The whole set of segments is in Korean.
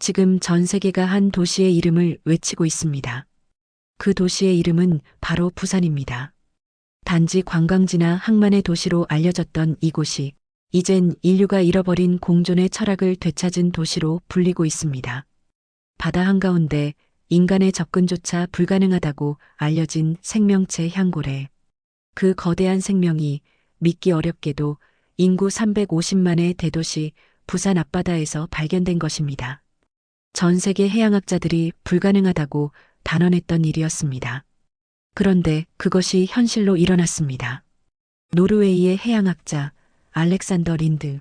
지금 전 세계가 한 도시의 이름을 외치고 있습니다. 그 도시의 이름은 바로 부산입니다. 단지 관광지나 항만의 도시로 알려졌던 이곳이 이젠 인류가 잃어버린 공존의 철학을 되찾은 도시로 불리고 있습니다. 바다 한가운데 인간의 접근조차 불가능하다고 알려진 생명체 향고래. 그 거대한 생명이 믿기 어렵게도 인구 350만의 대도시 부산 앞바다에서 발견된 것입니다. 전 세계 해양학자들이 불가능하다고 단언했던 일이었습니다. 그런데 그것이 현실로 일어났습니다. 노르웨이의 해양학자 알렉산더 린드.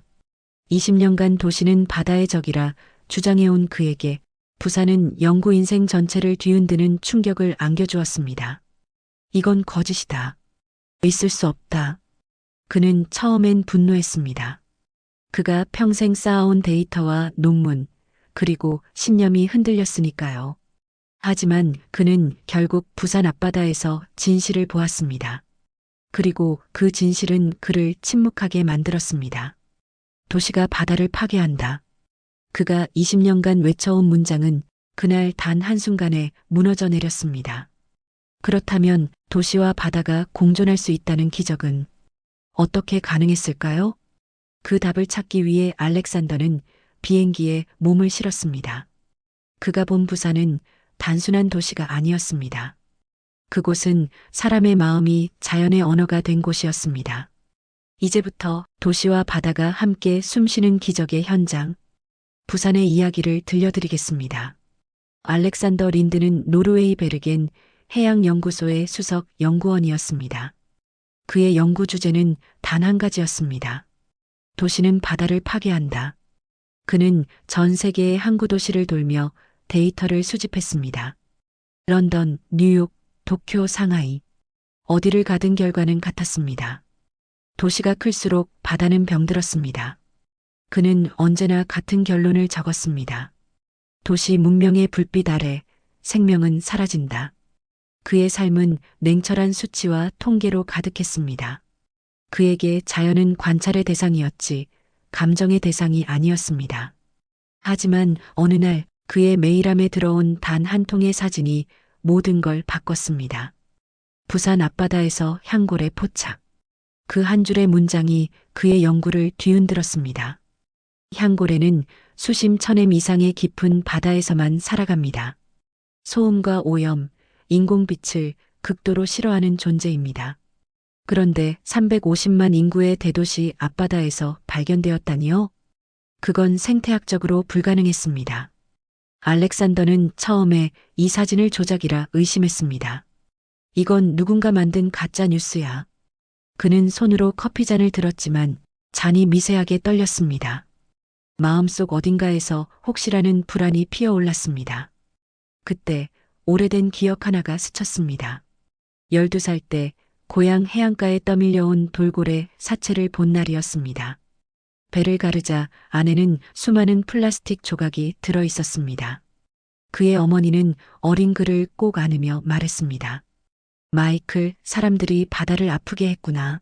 20년간 도시는 바다의 적이라 주장해온 그에게 부산은 연구 인생 전체를 뒤흔드는 충격을 안겨주었습니다. 이건 거짓이다. 있을 수 없다. 그는 처음엔 분노했습니다. 그가 평생 쌓아온 데이터와 논문, 그리고 신념이 흔들렸으니까요. 하지만 그는 결국 부산 앞바다에서 진실을 보았습니다. 그리고 그 진실은 그를 침묵하게 만들었습니다. 도시가 바다를 파괴한다. 그가 20년간 외쳐온 문장은 그날 단 한순간에 무너져 내렸습니다. 그렇다면 도시와 바다가 공존할 수 있다는 기적은 어떻게 가능했을까요? 그 답을 찾기 위해 알렉산더는 비행기에 몸을 실었습니다. 그가 본 부산은 단순한 도시가 아니었습니다. 그곳은 사람의 마음이 자연의 언어가 된 곳이었습니다. 이제부터 도시와 바다가 함께 숨쉬는 기적의 현장, 부산의 이야기를 들려드리겠습니다. 알렉산더 린드는 노르웨이 베르겐 해양연구소의 수석 연구원이었습니다. 그의 연구 주제는 단 한 가지였습니다. 도시는 바다를 파괴한다. 그는 전 세계의 항구 도시를 돌며 데이터를 수집했습니다. 런던, 뉴욕, 도쿄, 상하이. 어디를 가든 결과는 같았습니다. 도시가 클수록 바다는 병들었습니다. 그는 언제나 같은 결론을 적었습니다. 도시 문명의 불빛 아래 생명은 사라진다. 그의 삶은 냉철한 수치와 통계로 가득했습니다. 그에게 자연은 관찰의 대상이었지 감정의 대상이 아니었습니다. 하지만 어느 날 그의 메일함에 들어온 단 한 통의 사진이 모든 걸 바꿨습니다. 부산 앞바다에서 향고래 포착. 그 한 줄의 문장이 그의 연구를 뒤흔들었습니다. 향고래는 수심 1000m 이상의 깊은 바다에서만 살아갑니다. 소음과 오염, 인공빛을 극도로 싫어하는 존재입니다. 그런데 350만 인구의 대도시 앞바다에서 발견되었다니요? 그건 생태학적으로 불가능했습니다. 알렉산더는 처음에 이 사진을 조작이라 의심했습니다. 이건 누군가 만든 가짜 뉴스야. 그는 손으로 커피잔을 들었지만 잔이 미세하게 떨렸습니다. 마음속 어딘가에서 혹시라는 불안이 피어올랐습니다. 그때 오래된 기억 하나가 스쳤습니다. 12살 때 고향 해안가에 떠밀려온 돌고래 사체를 본 날이었습니다. 배를 가르자 안에는 수많은 플라스틱 조각이 들어 있었습니다. 그의 어머니는 어린 그를 꼭 안으며 말했습니다. 마이클, 사람들이 바다를 아프게 했구나.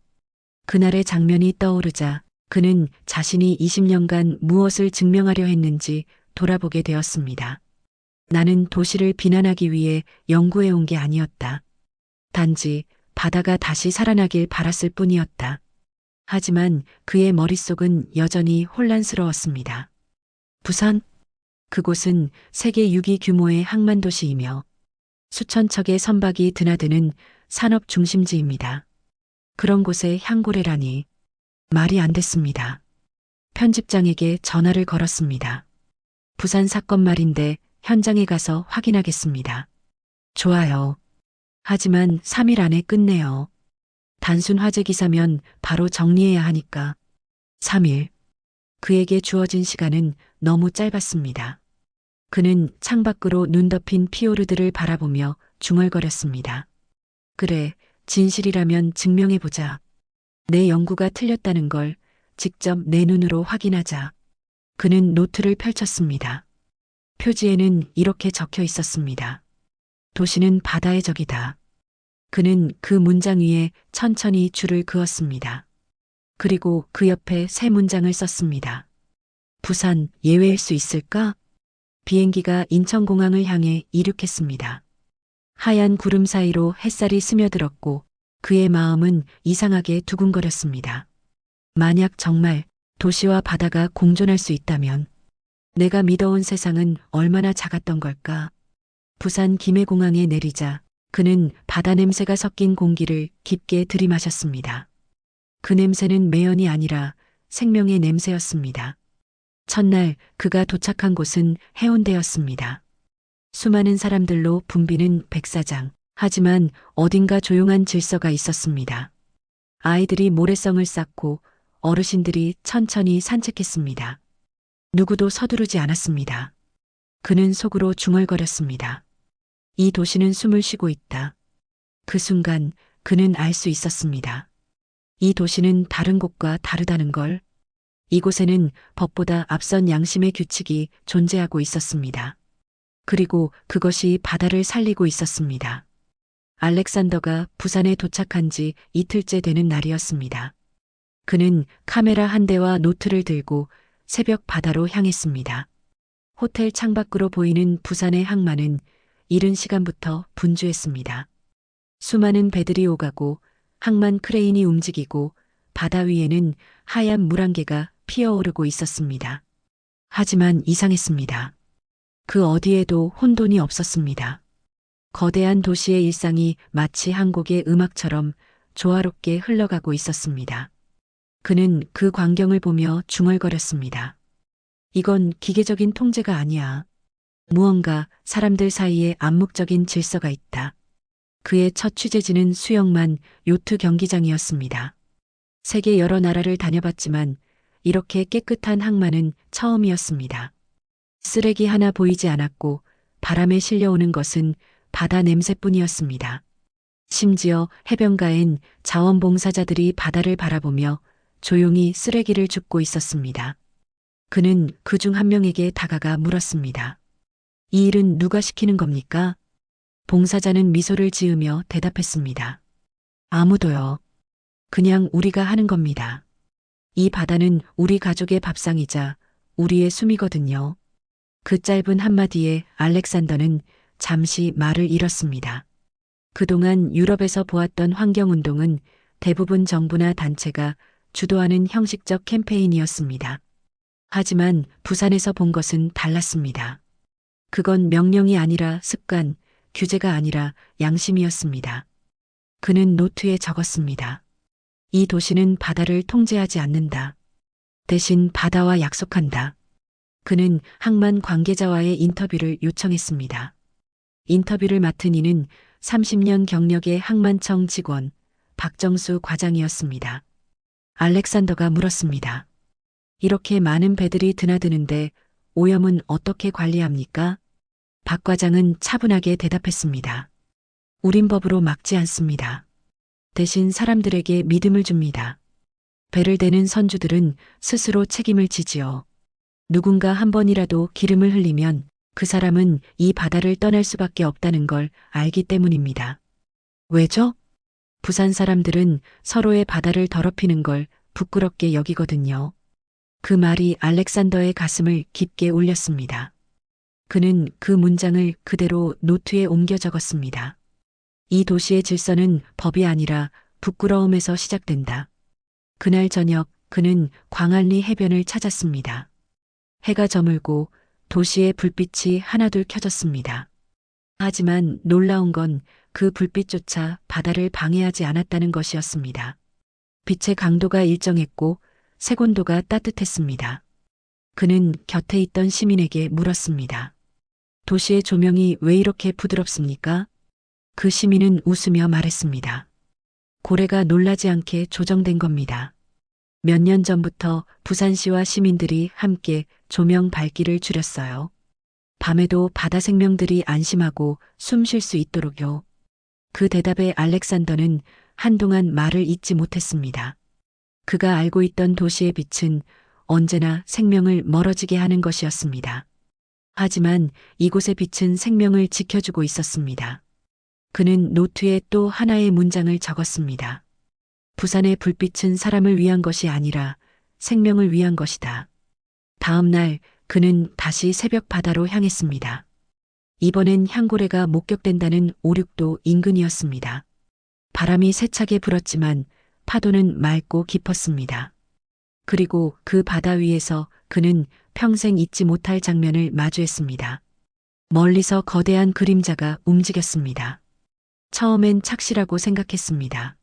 그날의 장면이 떠오르자 그는 자신이 20년간 무엇을 증명하려 했는지 돌아보게 되었습니다. 나는 도시를 비난하기 위해 연구해 온 게 아니었다. 단지 바다가 다시 살아나길 바랐을 뿐이었다. 하지만 그의 머릿속은 여전히 혼란스러웠습니다. 부산? 그곳은 세계 6위 규모의 항만도시이며 수천 척의 선박이 드나드는 산업 중심지입니다. 그런 곳에 향고래라니 말이 안 됐습니다. 편집장에게 전화를 걸었습니다. 부산 사건 말인데 현장에 가서 확인하겠습니다. 좋아요. 하지만 3일 안에 끝내요. 단순 화재 기사면 바로 정리해야 하니까. 3일. 그에게 주어진 시간은 너무 짧았습니다. 그는 창밖으로 눈 덮인 피오르드를 바라보며 중얼거렸습니다. 그래, 진실이라면 증명해보자. 내 연구가 틀렸다는 걸 직접 내 눈으로 확인하자. 그는 노트를 펼쳤습니다. 표지에는 이렇게 적혀 있었습니다. 도시는 바다의 적이다. 그는 그 문장 위에 천천히 줄을 그었습니다. 그리고 그 옆에 새 문장을 썼습니다. 부산 예외일 수 있을까? 비행기가 인천공항을 향해 이륙했습니다. 하얀 구름 사이로 햇살이 스며들었고 그의 마음은 이상하게 두근거렸습니다. 만약 정말 도시와 바다가 공존할 수 있다면 내가 믿어온 세상은 얼마나 작았던 걸까? 부산 김해공항에 내리자 그는 바다 냄새가 섞인 공기를 깊게 들이마셨습니다. 그 냄새는 매연이 아니라 생명의 냄새였습니다. 첫날 그가 도착한 곳은 해운대였습니다. 수많은 사람들로 붐비는 백사장. 하지만 어딘가 조용한 질서가 있었습니다. 아이들이 모래성을 쌓고 어르신들이 천천히 산책했습니다. 누구도 서두르지 않았습니다. 그는 속으로 중얼거렸습니다. 이 도시는 숨을 쉬고 있다. 그 순간 그는 알 수 있었습니다. 이 도시는 다른 곳과 다르다는 걸. 이곳에는 법보다 앞선 양심의 규칙이 존재하고 있었습니다. 그리고 그것이 바다를 살리고 있었습니다. 알렉산더가 부산에 도착한 지 이틀째 되는 날이었습니다. 그는 카메라 한 대와 노트를 들고 새벽 바다로 향했습니다. 호텔 창밖으로 보이는 부산의 항만은 이른 시간부터 분주했습니다. 수많은 배들이 오가고 항만 크레인이 움직이고 바다 위에는 하얀 물안개가 피어오르고 있었습니다. 하지만 이상했습니다. 그 어디에도 혼돈이 없었습니다. 거대한 도시의 일상이 마치 한 곡의 음악처럼 조화롭게 흘러가고 있었습니다. 그는 그 광경을 보며 중얼거렸습니다. 이건 기계적인 통제가 아니야. 무언가 사람들 사이에 암묵적인 질서가 있다. 그의 첫 취재지는 수영만 요트 경기장이었습니다. 세계 여러 나라를 다녀봤지만 이렇게 깨끗한 항만은 처음이었습니다. 쓰레기 하나 보이지 않았고 바람에 실려오는 것은 바다 냄새뿐이었습니다. 심지어 해변가엔 자원봉사자들이 바다를 바라보며 조용히 쓰레기를 줍고 있었습니다. 그는 그중 한 명에게 다가가 물었습니다. 이 일은 누가 시키는 겁니까? 봉사자는 미소를 지으며 대답했습니다. 아무도요. 그냥 우리가 하는 겁니다. 이 바다는 우리 가족의 밥상이자 우리의 숨이거든요. 그 짧은 한마디에 알렉산더는 잠시 말을 잃었습니다. 그동안 유럽에서 보았던 환경운동은 대부분 정부나 단체가 주도하는 형식적 캠페인이었습니다. 하지만 부산에서 본 것은 달랐습니다. 그건 명령이 아니라 습관, 규제가 아니라 양심이었습니다. 그는 노트에 적었습니다. 이 도시는 바다를 통제하지 않는다. 대신 바다와 약속한다. 그는 항만 관계자와의 인터뷰를 요청했습니다. 인터뷰를 맡은 이는 30년 경력의 항만청 직원 박정수 과장이었습니다. 알렉산더가 물었습니다. 이렇게 많은 배들이 드나드는데 오염은 어떻게 관리합니까? 박 과장은 차분하게 대답했습니다. 우린 법으로 막지 않습니다. 대신 사람들에게 믿음을 줍니다. 배를 대는 선주들은 스스로 책임을 지지요. 누군가 한 번이라도 기름을 흘리면 그 사람은 이 바다를 떠날 수밖에 없다는 걸 알기 때문입니다. 왜죠? 부산 사람들은 서로의 바다를 더럽히는 걸 부끄럽게 여기거든요. 그 말이 알렉산더의 가슴을 깊게 울렸습니다. 그는 그 문장을 그대로 노트에 옮겨 적었습니다. 이 도시의 질서는 법이 아니라 부끄러움에서 시작된다. 그날 저녁 그는 광안리 해변을 찾았습니다. 해가 저물고 도시의 불빛이 하나둘 켜졌습니다. 하지만 놀라운 건 그 불빛조차 바다를 방해하지 않았다는 것이었습니다. 빛의 강도가 일정했고 색온도가 따뜻했습니다. 그는 곁에 있던 시민에게 물었습니다. 도시의 조명이 왜 이렇게 부드럽습니까? 그 시민은 웃으며 말했습니다. 고래가 놀라지 않게 조정된 겁니다. 몇 년 전부터 부산시와 시민들이 함께 조명 밝기를 줄였어요. 밤에도 바다 생명들이 안심하고 숨 쉴 수 있도록요. 그 대답에 알렉산더는 한동안 말을 잇지 못했습니다. 그가 알고 있던 도시의 빛은 언제나 생명을 멀어지게 하는 것이었습니다. 하지만 이곳의 빛은 생명을 지켜주고 있었습니다. 그는 노트에 또 하나의 문장을 적었습니다. 부산의 불빛은 사람을 위한 것이 아니라 생명을 위한 것이다. 다음 날 그는 다시 새벽 바다로 향했습니다. 이번엔 향고래가 목격된다는 오륙도 인근이었습니다. 바람이 세차게 불었지만 파도는 맑고 깊었습니다. 그리고 그 바다 위에서 그는 평생 잊지 못할 장면을 마주했습니다. 멀리서 거대한 그림자가 움직였습니다. 처음엔 착시라고 생각했습니다.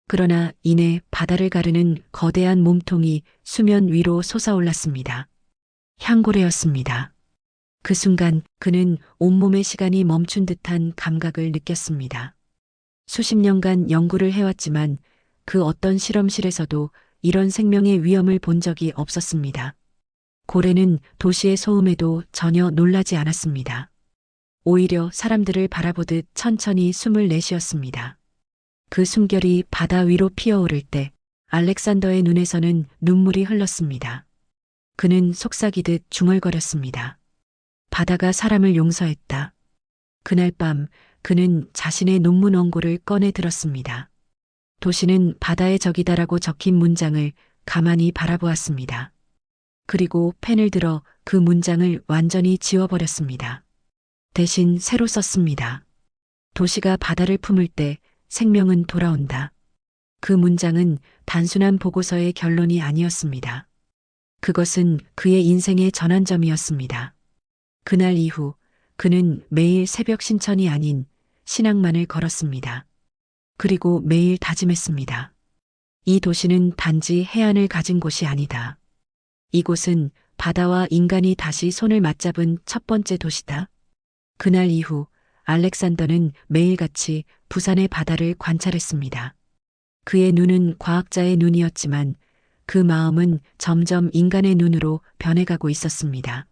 그러나 이내 바다를 가르는 거대한 몸통이 수면 위로 솟아올랐습니다. 향고래였습니다. 그 순간 그는 온몸의 시간이 멈춘 듯한 감각을 느꼈습니다. 수십 년간 연구를 해왔지만 그 어떤 실험실에서도 이런 생명의 위험을 본 적이 없었습니다. 고래는 도시의 소음에도 전혀 놀라지 않았습니다. 오히려 사람들을 바라보듯 천천히 숨을 내쉬었습니다. 그 숨결이 바다 위로 피어오를 때 알렉산더의 눈에서는 눈물이 흘렀습니다. 그는 속삭이듯 중얼거렸습니다. 바다가 사람을 용서했다. 그날 밤 그는 자신의 논문 원고를 꺼내 들었습니다. 도시는 바다의 적이다라고 적힌 문장을 가만히 바라보았습니다. 그리고 펜을 들어 그 문장을 완전히 지워버렸습니다. 대신 새로 썼습니다. 도시가 바다를 품을 때 생명은 돌아온다. 그 문장은 단순한 보고서의 결론이 아니었습니다. 그것은 그의 인생의 전환점이었습니다. 그날 이후 그는 매일 새벽 신천이 아닌 신앙만을 걸었습니다. 그리고 매일 다짐했습니다. 이 도시는 단지 해안을 가진 곳이 아니다. 이곳은 바다와 인간이 다시 손을 맞잡은 첫 번째 도시다. 그날 이후 알렉산더는 매일같이 부산의 바다를 관찰했습니다. 그의 눈은 과학자의 눈이었지만 그 마음은 점점 인간의 눈으로 변해가고 있었습니다.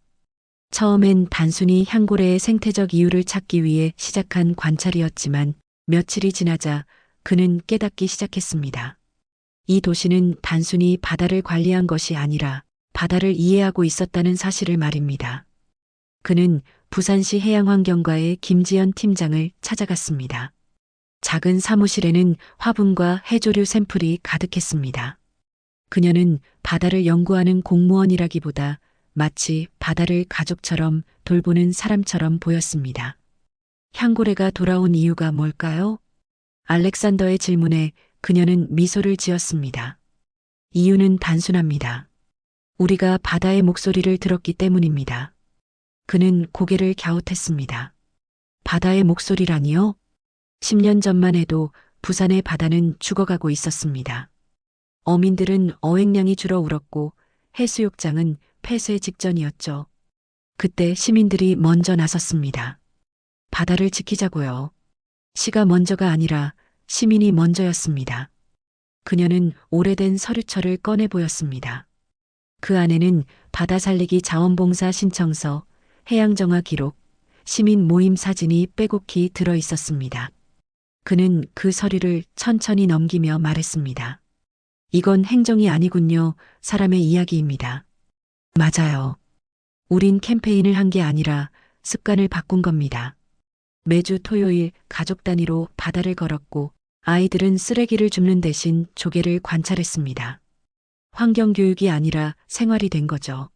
처음엔 단순히 향고래의 생태적 이유를 찾기 위해 시작한 관찰이었지만 며칠이 지나자 그는 깨닫기 시작했습니다. 이 도시는 단순히 바다를 관리한 것이 아니라 바다를 이해하고 있었다는 사실을 말입니다. 그는 부산시 해양환경과의 김지연 팀장을 찾아갔습니다. 작은 사무실에는 화분과 해조류 샘플이 가득했습니다. 그녀는 바다를 연구하는 공무원이라기보다 마치 바다를 가족처럼 돌보는 사람처럼 보였습니다. 향고래가 돌아온 이유가 뭘까요? 알렉산더의 질문에 그녀는 미소를 지었습니다. 이유는 단순합니다. 우리가 바다의 목소리를 들었기 때문입니다. 그는 고개를 갸웃했습니다. 바다의 목소리라니요? 10년 전만 해도 부산의 바다는 죽어가고 있었습니다. 어민들은 어획량이 줄어 울었고 해수욕장은 폐쇄 직전이었죠. 그때 시민들이 먼저 나섰습니다. 바다를 지키자고요. 시가 먼저가 아니라 시민이 먼저였습니다. 그녀는 오래된 서류철을 꺼내 보였습니다. 그 안에는 바다 살리기 자원봉사 신청서, 해양정화 기록, 시민 모임 사진이 빼곡히 들어 있었습니다. 그는 그 서류를 천천히 넘기며 말했습니다. 이건 행정이 아니군요. 사람의 이야기입니다. 맞아요. 우린 캠페인을 한 게 아니라 습관을 바꾼 겁니다. 매주 토요일 가족 단위로 바다를 걸었고 아이들은 쓰레기를 줍는 대신 조개를 관찰했습니다. 환경교육이 아니라 생활이 된 거죠.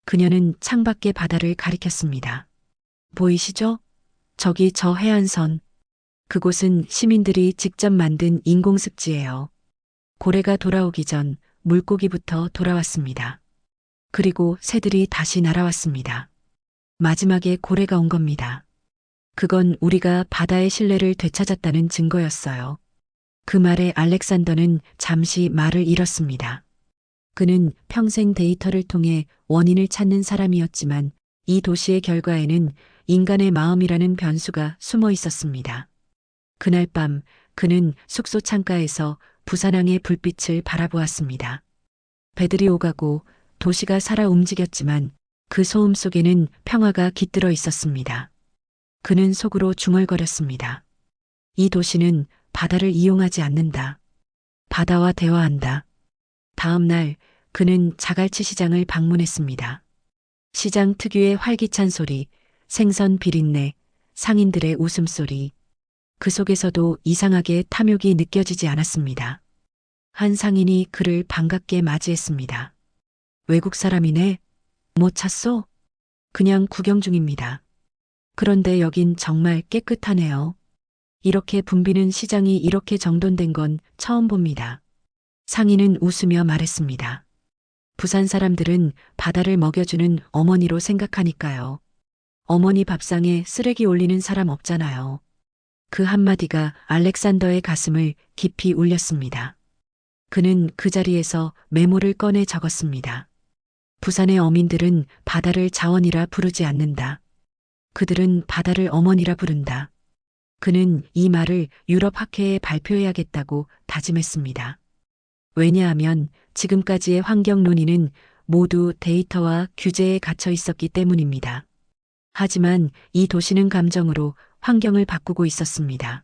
그녀는 창밖의 바다를 가리켰습니다. 보이시죠? 저기 저 해안선. 그곳은 시민들이 직접 만든 인공습지예요. 고래가 돌아오기 전 물고기부터 돌아왔습니다. 그리고 새들이 다시 날아왔습니다. 마지막에 고래가 온 겁니다. 그건 우리가 바다의 신뢰를 되찾았다는 증거였어요. 그 말에 알렉산더는 잠시 말을 잃었습니다. 그는 평생 데이터를 통해 원인을 찾는 사람이었지만 이 도시의 결과에는 인간의 마음이라는 변수가 숨어 있었습니다. 그날 밤 그는 숙소 창가에서 부산항의 불빛을 바라보았습니다. 배들이 오가고 도시가 살아 움직였지만 그 소음 속에는 평화가 깃들어 있었습니다. 그는 속으로 중얼거렸습니다. 이 도시는 바다를 이용하지 않는다. 바다와 대화한다. 다음 날 그는 자갈치 시장을 방문했습니다. 시장 특유의 활기찬 소리, 생선 비린내, 상인들의 웃음소리. 그 속에서도 이상하게 탐욕이 느껴지지 않았습니다. 한 상인이 그를 반갑게 맞이했습니다. 외국 사람이네. 못 찾소? 그냥 구경 중입니다. 그런데 여긴 정말 깨끗하네요. 이렇게 붐비는 시장이 이렇게 정돈된 건 처음 봅니다. 상인은 웃으며 말했습니다. 부산 사람들은 바다를 먹여주는 어머니로 생각하니까요. 어머니 밥상에 쓰레기 올리는 사람 없잖아요. 그 한마디가 알렉산더의 가슴을 깊이 울렸습니다. 그는 그 자리에서 메모를 꺼내 적었습니다. 부산의 어민들은 바다를 자원이라 부르지 않는다. 그들은 바다를 어머니라 부른다. 그는 이 말을 유럽 학회에 발표해야겠다고 다짐했습니다. 왜냐하면 지금까지의 환경 논의는 모두 데이터와 규제에 갇혀 있었기 때문입니다. 하지만 이 도시는 감정으로 환경을 바꾸고 있었습니다.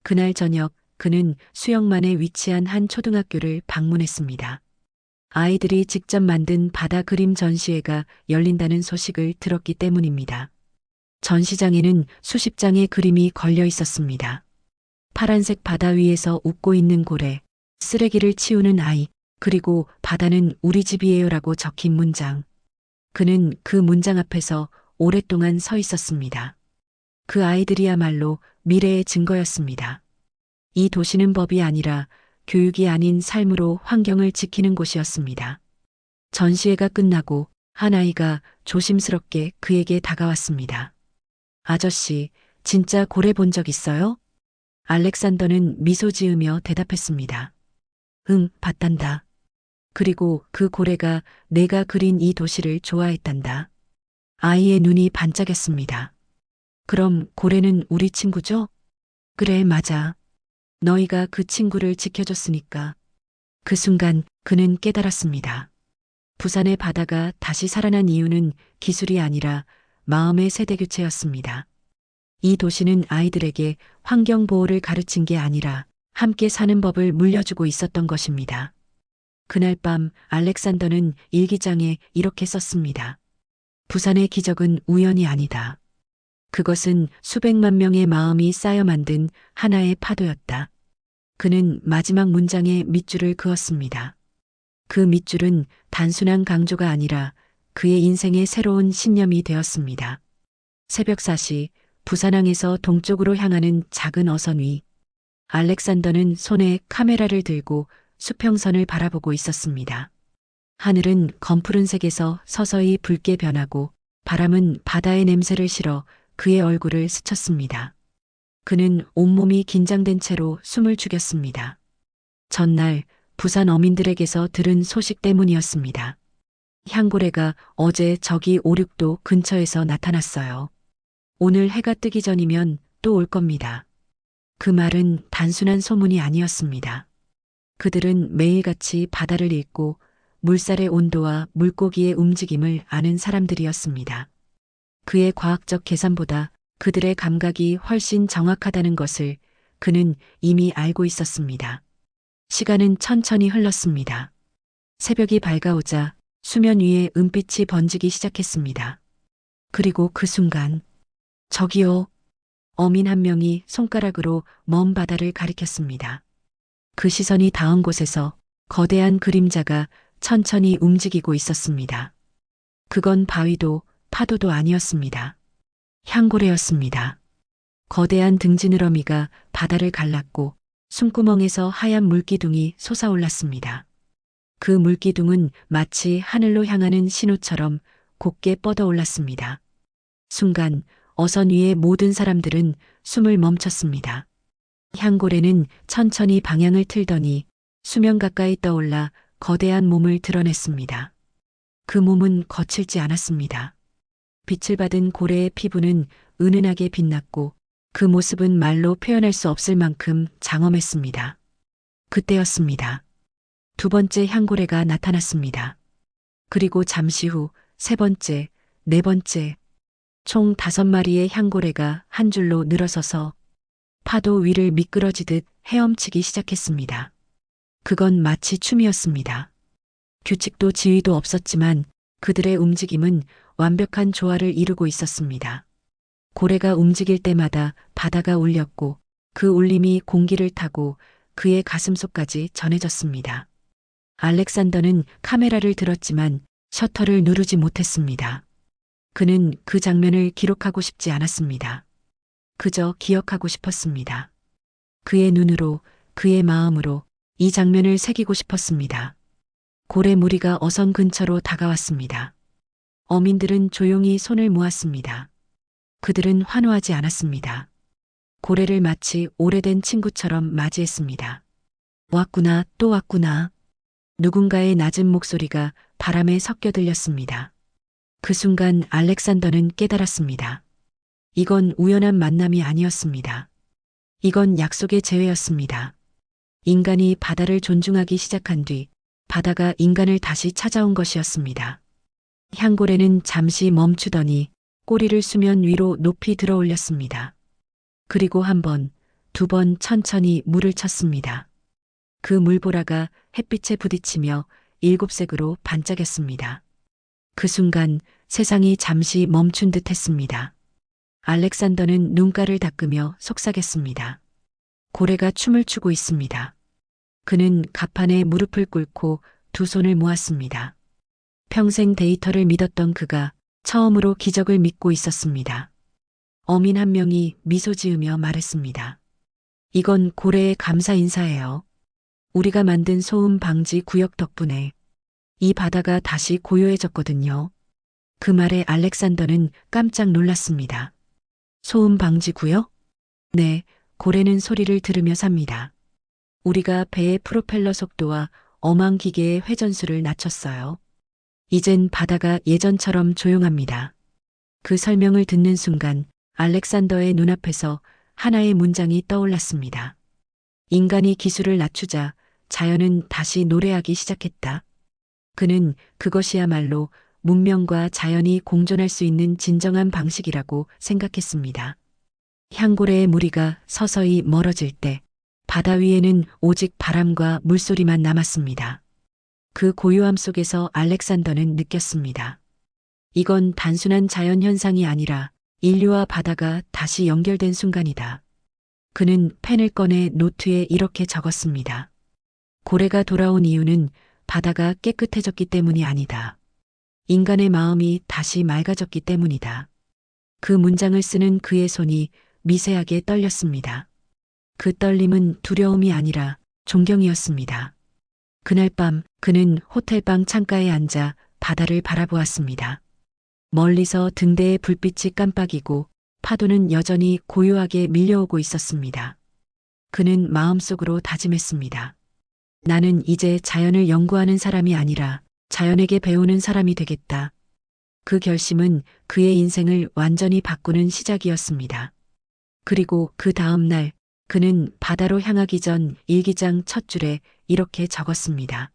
그날 저녁 그는 수영만에 위치한 한 초등학교를 방문했습니다. 아이들이 직접 만든 바다 그림 전시회가 열린다는 소식을 들었기 때문입니다. 전시장에는 수십 장의 그림이 걸려 있었습니다. 파란색 바다 위에서 웃고 있는 고래, 쓰레기를 치우는 아이, 그리고 바다는 우리 집이에요라고 적힌 문장. 그는 그 문장 앞에서 오랫동안 서 있었습니다. 그 아이들이야말로 미래의 증거였습니다. 이 도시는 법이 아니라 교육이 아닌 삶으로 환경을 지키는 곳이었습니다. 전시회가 끝나고 한 아이가 조심스럽게 그에게 다가왔습니다. 아저씨, 진짜 고래 본 적 있어요? 알렉산더는 미소 지으며 대답했습니다. 응, 봤단다. 그리고 그 고래가 내가 그린 이 도시를 좋아했단다. 아이의 눈이 반짝였습니다. 그럼 고래는 우리 친구죠? 그래, 맞아. 너희가 그 친구를 지켜줬으니까. 그 순간 그는 깨달았습니다. 부산의 바다가 다시 살아난 이유는 기술이 아니라 마음의 세대교체였습니다. 이 도시는 아이들에게 환경보호를 가르친 게 아니라 함께 사는 법을 물려주고 있었던 것입니다. 그날 밤 알렉산더는 일기장에 이렇게 썼습니다. 부산의 기적은 우연이 아니다. 그것은 수백만 명의 마음이 쌓여 만든 하나의 파도였다. 그는 마지막 문장에 밑줄을 그었습니다. 그 밑줄은 단순한 강조가 아니라 그의 인생의 새로운 신념이 되었습니다. 새벽 4시 부산항에서 동쪽으로 향하는 작은 어선 위. 알렉산더는 손에 카메라를 들고 수평선을 바라보고 있었습니다. 하늘은 검푸른색에서 서서히 붉게 변하고 바람은 바다의 냄새를 실어 그의 얼굴을 스쳤습니다. 그는 온몸이 긴장된 채로 숨을 죽였습니다. 전날 부산 어민들에게서 들은 소식 때문이었습니다. 향고래가 어제 저기 5, 6도 근처에서 나타났어요. 오늘 해가 뜨기 전이면 또 올 겁니다. 그 말은 단순한 소문이 아니었습니다. 그들은 매일같이 바다를 읽고 물살의 온도와 물고기의 움직임을 아는 사람들이었습니다. 그의 과학적 계산보다 그들의 감각이 훨씬 정확하다는 것을 그는 이미 알고 있었습니다. 시간은 천천히 흘렀습니다. 새벽이 밝아오자 수면 위에 은빛이 번지기 시작했습니다. 그리고 그 순간, 저기요. 어민 한 명이 손가락으로 먼 바다를 가리켰습니다. 그 시선이 닿은 곳에서 거대한 그림자가 천천히 움직이고 있었습니다. 그건 바위도 파도도 아니었습니다. 향고래였습니다. 거대한 등지느러미가 바다를 갈랐고 숨구멍에서 하얀 물기둥이 솟아올랐습니다. 그 물기둥은 마치 하늘로 향하는 신호처럼 곱게 뻗어올랐습니다. 순간 어선 위의 모든 사람들은 숨을 멈췄습니다. 향고래는 천천히 방향을 틀더니 수면 가까이 떠올라 거대한 몸을 드러냈습니다. 그 몸은 거칠지 않았습니다. 빛을 받은 고래의 피부는 은은하게 빛났고 그 모습은 말로 표현할 수 없을 만큼 장엄했습니다. 그때였습니다. 두 번째 향고래가 나타났습니다. 그리고 잠시 후 세 번째, 네 번째, 총 5마리의 향고래가 한 줄로 늘어서서 파도 위를 미끄러지듯 헤엄치기 시작했습니다. 그건 마치 춤이었습니다. 규칙도 지위도 없었지만 그들의 움직임은 완벽한 조화를 이루고 있었습니다. 고래가 움직일 때마다 바다가 울렸고 그 울림이 공기를 타고 그의 가슴속까지 전해졌습니다. 알렉산더는 카메라를 들었지만 셔터를 누르지 못했습니다. 그는 그 장면을 기록하고 싶지 않았습니다. 그저 기억하고 싶었습니다. 그의 눈으로, 그의 마음으로 이 장면을 새기고 싶었습니다. 고래 무리가 어선 근처로 다가왔습니다. 어민들은 조용히 손을 모았습니다. 그들은 환호하지 않았습니다. 고래를 마치 오래된 친구처럼 맞이했습니다. 왔구나, 또 왔구나. 누군가의 낮은 목소리가 바람에 섞여 들렸습니다. 그 순간 알렉산더는 깨달았습니다. 이건 우연한 만남이 아니었습니다. 이건 약속의 재회였습니다. 인간이 바다를 존중하기 시작한 뒤 바다가 인간을 다시 찾아온 것이었습니다. 향고래는 잠시 멈추더니 꼬리를 수면 위로 높이 들어 올렸습니다. 그리고 한 번, 두 번 천천히 물을 쳤습니다. 그 물보라가 햇빛에 부딪히며 일곱색으로 반짝였습니다. 그 순간 세상이 잠시 멈춘 듯 했습니다. 알렉산더는 눈가를 닦으며 속삭였습니다. 고래가 춤을 추고 있습니다. 그는 갑판에 무릎을 꿇고 두 손을 모았습니다. 평생 데이터를 믿었던 그가 처음으로 기적을 믿고 있었습니다. 어민 한 명이 미소 지으며 말했습니다. 이건 고래의 감사 인사예요. 우리가 만든 소음 방지 구역 덕분에 이 바다가 다시 고요해졌거든요. 그 말에 알렉산더는 깜짝 놀랐습니다. 소음 방지 구역? 네, 고래는 소리를 들으며 삽니다. 우리가 배의 프로펠러 속도와 어망 기계의 회전수를 낮췄어요. 이젠 바다가 예전처럼 조용합니다. 그 설명을 듣는 순간 알렉산더의 눈앞에서 하나의 문장이 떠올랐습니다. 인간이 기술을 낮추자 자연은 다시 노래하기 시작했다. 그는 그것이야말로 문명과 자연이 공존할 수 있는 진정한 방식이라고 생각했습니다. 향고래의 무리가 서서히 멀어질 때 바다 위에는 오직 바람과 물소리만 남았습니다. 그 고요함 속에서 알렉산더는 느꼈습니다. 이건 단순한 자연 현상이 아니라 인류와 바다가 다시 연결된 순간이다. 그는 펜을 꺼내 노트에 이렇게 적었습니다. 고래가 돌아온 이유는 바다가 깨끗해졌기 때문이 아니다. 인간의 마음이 다시 맑아졌기 때문이다. 그 문장을 쓰는 그의 손이 미세하게 떨렸습니다. 그 떨림은 두려움이 아니라 존경이었습니다. 그날 밤 그는 호텔방 창가에 앉아 바다를 바라보았습니다. 멀리서 등대의 불빛이 깜빡이고 파도는 여전히 고요하게 밀려오고 있었습니다. 그는 마음속으로 다짐했습니다. 나는 이제 자연을 연구하는 사람이 아니라 자연에게 배우는 사람이 되겠다. 그 결심은 그의 인생을 완전히 바꾸는 시작이었습니다. 그리고 그 다음 날 그는 바다로 향하기 전 일기장 첫 줄에 이렇게 적었습니다.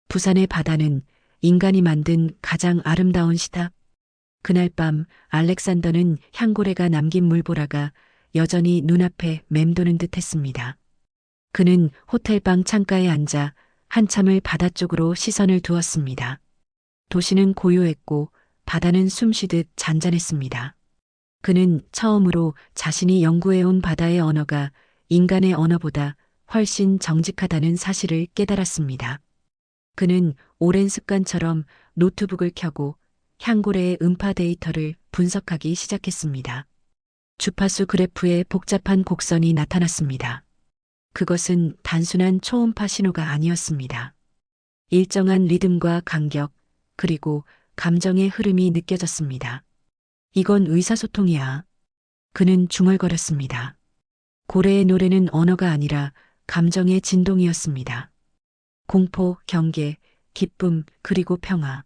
부산의 바다는 인간이 만든 가장 아름다운 시답. 그날 밤 알렉산더는 향고래가 남긴 물보라가 여전히 눈앞에 맴도는 듯 했습니다. 그는 호텔방 창가에 앉아 한참을 바다 쪽으로 시선을 두었습니다. 도시는 고요했고 바다는 숨쉬듯 잔잔했습니다. 그는 처음으로 자신이 연구해온 바다의 언어가 인간의 언어보다 훨씬 정직하다는 사실을 깨달았습니다. 그는 오랜 습관처럼 노트북을 켜고 향고래의 음파 데이터를 분석하기 시작했습니다. 주파수 그래프에 복잡한 곡선이 나타났습니다. 그것은 단순한 초음파 신호가 아니었습니다. 일정한 리듬과 간격, 그리고 감정의 흐름이 느껴졌습니다. 이건 의사소통이야. 그는 중얼거렸습니다. 고래의 노래는 언어가 아니라 감정의 진동이었습니다. 공포, 경계, 기쁨, 그리고 평화.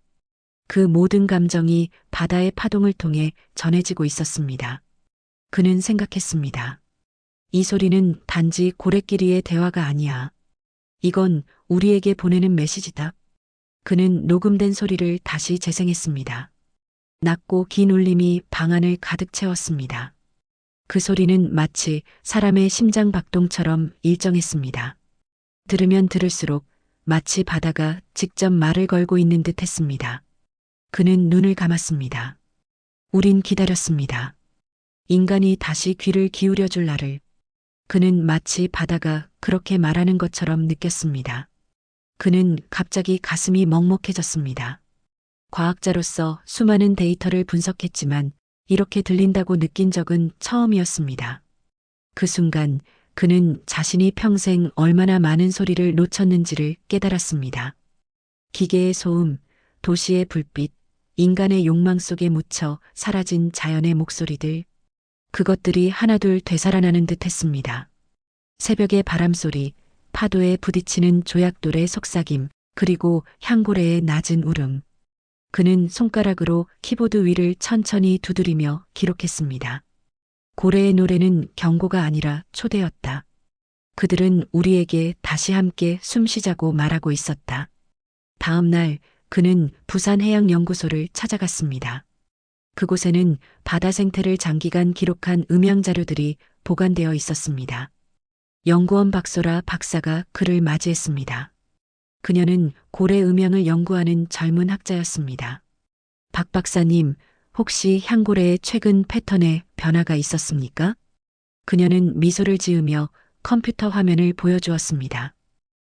그 모든 감정이 바다의 파동을 통해 전해지고 있었습니다. 그는 생각했습니다. 이 소리는 단지 고래끼리의 대화가 아니야. 이건 우리에게 보내는 메시지다. 그는 녹음된 소리를 다시 재생했습니다. 낮고 긴 울림이 방 안을 가득 채웠습니다. 그 소리는 마치 사람의 심장 박동처럼 일정했습니다. 들으면 들을수록 마치 바다가 직접 말을 걸고 있는 듯 했습니다. 그는 눈을 감았습니다. 우린 기다렸습니다. 인간이 다시 귀를 기울여 줄 날을. 그는 마치 바다가 그렇게 말하는 것처럼 느꼈습니다. 그는 갑자기 가슴이 먹먹해졌습니다. 과학자로서 수많은 데이터를 분석했지만 이렇게 들린다고 느낀 적은 처음이었습니다. 그 순간 그는 자신이 평생 얼마나 많은 소리를 놓쳤는지를 깨달았습니다. 기계의 소음, 도시의 불빛, 인간의 욕망 속에 묻혀 사라진 자연의 목소리들, 그것들이 하나둘 되살아나는 듯 했습니다. 새벽의 바람소리, 파도에 부딪히는 조약돌의 속삭임, 그리고 향고래의 낮은 울음. 그는 손가락으로 키보드 위를 천천히 두드리며 기록했습니다. 고래의 노래는 경고가 아니라 초대였다. 그들은 우리에게 다시 함께 숨쉬자고 말하고 있었다. 다음 날 그는 부산해양연구소를 찾아갔습니다. 그곳에는 바다 생태를 장기간 기록한 음향 자료들이 보관되어 있었습니다. 연구원 박소라 박사가 그를 맞이했습니다. 그녀는 고래 음향을 연구하는 젊은 학자였습니다. 박 박사님, 혹시 향고래의 최근 패턴에 변화가 있었습니까? 그녀는 미소를 지으며 컴퓨터 화면을 보여주었습니다.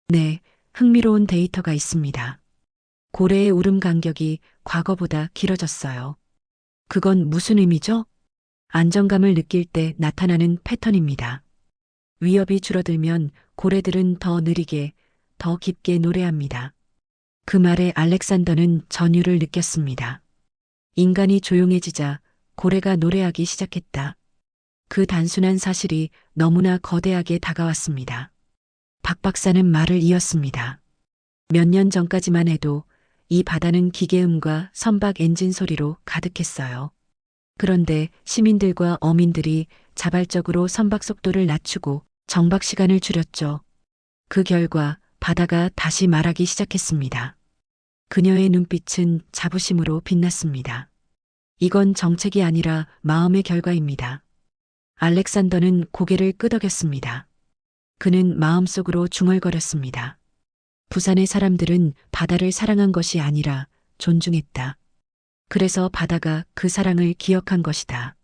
네, 흥미로운 데이터가 있습니다. 고래의 울음 간격이 과거보다 길어졌어요. 그건 무슨 의미죠? 안정감을 느낄 때 나타나는 패턴입니다. 위협이 줄어들면 고래들은 더 느리게, 더 깊게 노래합니다. 그 말에 알렉산더는 전율을 느꼈습니다. 인간이 조용해지자 고래가 노래하기 시작했다. 그 단순한 사실이 너무나 거대하게 다가왔습니다. 박 박사는 말을 이었습니다. 몇 년 전까지만 해도 이 바다는 기계음과 선박 엔진 소리로 가득했어요. 그런데 시민들과 어민들이 자발적으로 선박 속도를 낮추고 정박 시간을 줄였죠. 그 결과 바다가 다시 말하기 시작했습니다. 그녀의 눈빛은 자부심으로 빛났습니다. 이건 정책이 아니라 마음의 결과입니다. 알렉산더는 고개를 끄덕였습니다. 그는 마음속으로 중얼거렸습니다. 부산의 사람들은 바다를 사랑한 것이 아니라 존중했다. 그래서 바다가 그 사랑을 기억한 것이다.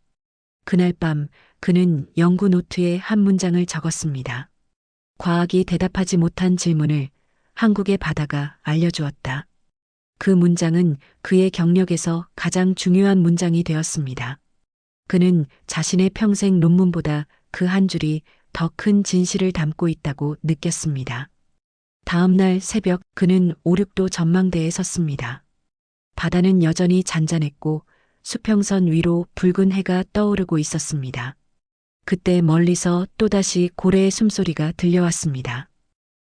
그날 밤 그는 연구 노트에 한 문장을 적었습니다. 과학이 대답하지 못한 질문을 한국의 바다가 알려주었다. 그 문장은 그의 경력에서 가장 중요한 문장이 되었습니다. 그는 자신의 평생 논문보다 그 한 줄이 더 큰 진실을 담고 있다고 느꼈습니다. 다음 날 새벽 그는 오륙도 전망대에 섰습니다. 바다는 여전히 잔잔했고 수평선 위로 붉은 해가 떠오르고 있었습니다. 그때 멀리서 또다시 고래의 숨소리가 들려왔습니다.